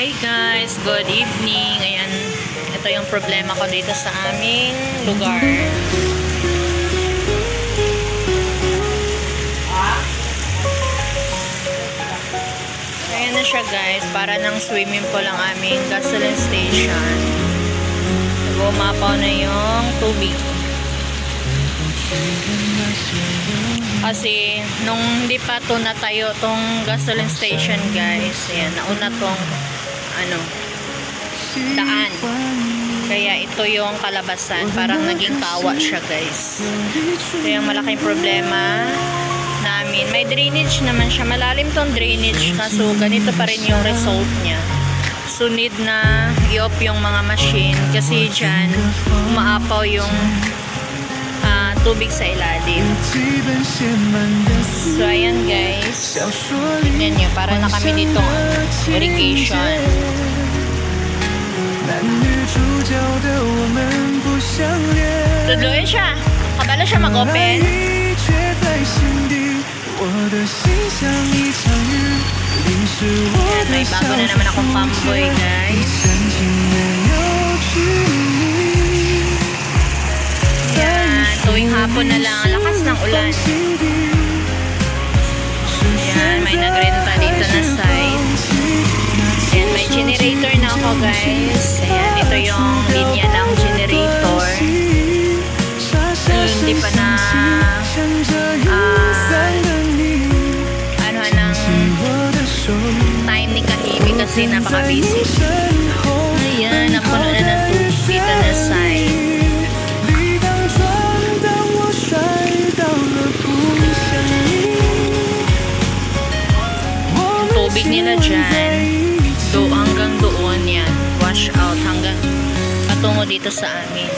Hi guys, good evening. Ayan, ito yung problema ko dito sa aming lugar. Ayan na siya guys, para ng swimming pool ang aming gasoline station. Gumapaw na yung tubig. Kasi nung hindi pa to natayo tong gasoline station guys, ayan, nauna tong daan. Kaya ito yung kalabasan, parang naging kawa siya guys. Ito yung malaking problema namin. May drainage naman siya, malalim tong drainage, kaso ganito pa rin yung result niya. So need na i-off yung mga machine kasi dyan umaapaw yung tubig sa ilalim. So ayan guys, tignan nyo, para na kami dito irrigation. Tudloin siya, kabalo siya mag-open. Ayan, may bago na naman akong pamboy guys. Tuwing hapon na lang, lakas ng ulan. Ayan, may nagrenta dito na site. Ayan, may generator na ako guys. Ayan, ito yung linya ng generator. Hindi pa na ng time ni Kahimi kasi napaka-busy. Ayan, napuno na ng tubig dito na site. Tubig nila dyan hanggang doon yan, wash out hanggang patungo dito sa amin.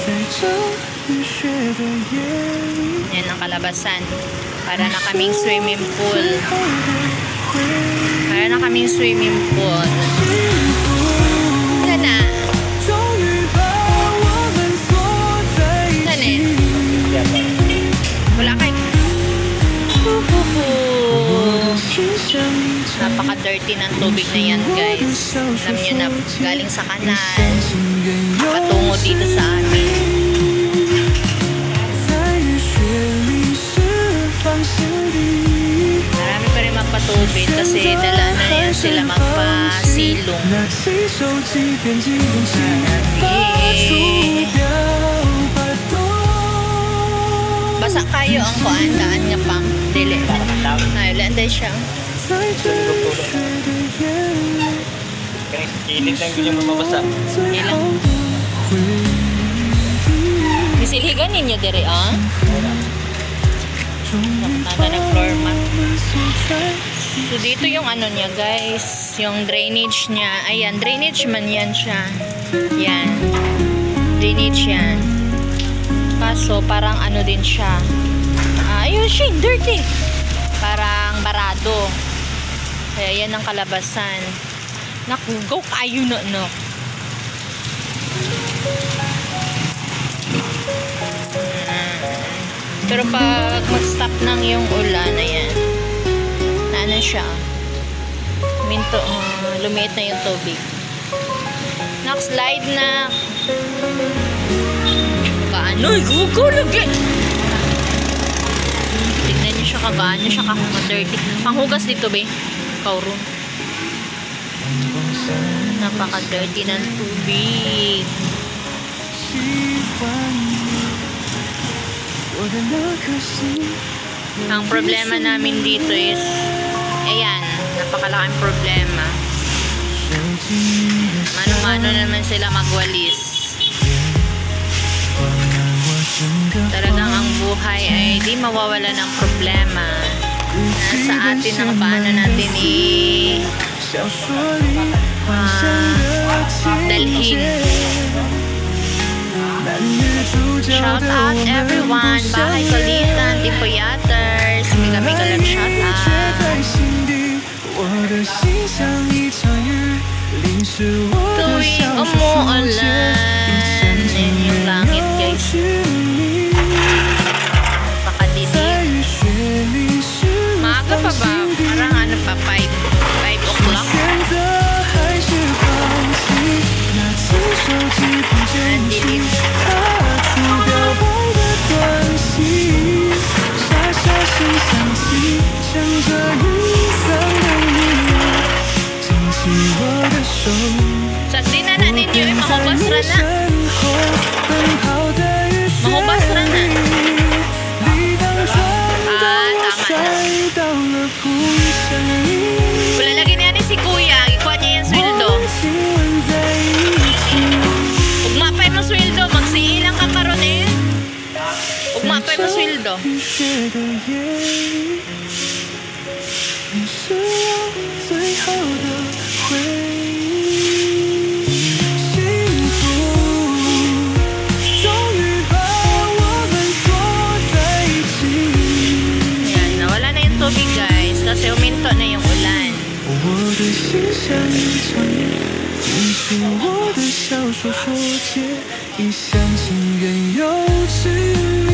Yan ang kalabasan, para na kaming swimming pool, na wala kayo. Napaka-dirty ng tubig na yan guys. Alam nyo na, galing sa kanal patungo dito sa amin. Marami pa rin magpatubig kasi dala na yan sila magpasilong. Basa kayo ang kuandaan nga pang dili. Ay, landay siya. Kilit lang yun yung mabasa. Ilang. Isiligan ninyo dire, ah? Nada ng floor mat. So, dito yung ano niya, guys. Yung drainage niya. Ayan, drainage man yan siya. Yan. Drainage yan. Kaso, parang ano din siya. Ayun siya, dirty. Parang barado. Kaya yan ang kalabasan. Nakugaw kayo na, no? Pero pag mag-stop ng yung ulan, ayan. Ano siya? Minto, lumiit na yung tubig. Slide na. Kaano? Gugo lagi! Tignan nyo siya kagaano siya ka-dirty. Panghugas dito, be. Kaurong. Napaka-dirty ng tubig. Ang problema namin dito is, ayan, napakalaking problema. Mano-mano naman sila magwalis. Talagang ang buhay ay di mawawala ng problema. Nasa atin ang paano natin dalhin. Shout out everyone, Bahay Kulitan, Tipuyaters, mega lang shout out. Tuwing umuulan, yun yung langit guys. Napakadilim. Maaga pa ba? Parang ano pa, 5 o'clock. delete. 出表白的短信，傻傻声响起，像这阴森的你，紧起我的手。 Sagdi na na ninyo eh, mahubas ra na. Mahubas ra na. Tama na. Wala lagi na yan si kuya, ikuha niya yung sweldo. Ug mapay mo sweldo, magsiilang ka karon eh. Ug mapay mo sweldo. 你是我最后的回忆，幸福终于把我们锁在一起。 Yan, nawala na yung tubig guys kasi uminto na yung ulan. 我的心像一场雨，演出我的小说说结，一厢情愿又执迷。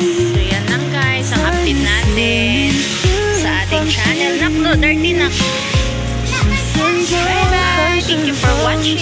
So yan lang guys, ang update natin sa ating channel. Naklo, dirty na. Bye bye, thank you for watching.